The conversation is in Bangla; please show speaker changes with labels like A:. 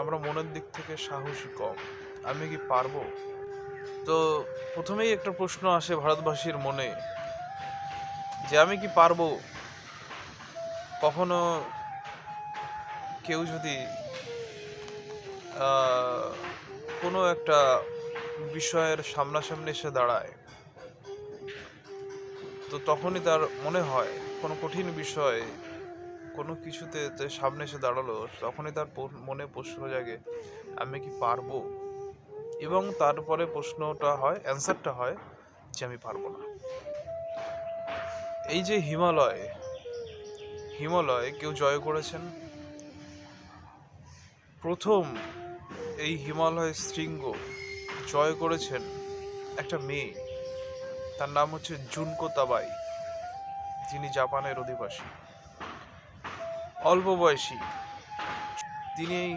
A: আমরা মনের দিক থেকে সাহসী কম। আমি কি পারবো? তো প্রথমেই একটা প্রশ্ন আসে ভারতবাসীর মনে, যে আমি কি পারবো? কখনো কেউ যদি আহ, কোনো একটা বিষয়ের সামনাসামনি এসে দাঁড়ায়, তো তখনই তার মনে হয় কোনো কঠিন বিষয়ে কোনো কিছুতে যে সামনে এসে দাঁড়ালো, তখনই তার মনে প্রশ্ন জাগে, আমি কি পারবো? এবং তারপরে প্রশ্নটা হয়, অ্যান্সারটা হয় যে আমি পারবো না। এই যে হিমালয়, হিমালয় কেউ জয় করেছেন। প্রথম এই হিমালয় শৃঙ্গ জয় করেছেন একটা মেয়ে, তার নাম হচ্ছে জুনকো তাবাই, যিনি জাপানের অধিবাসী, অল্প বয়সী। তিনি এই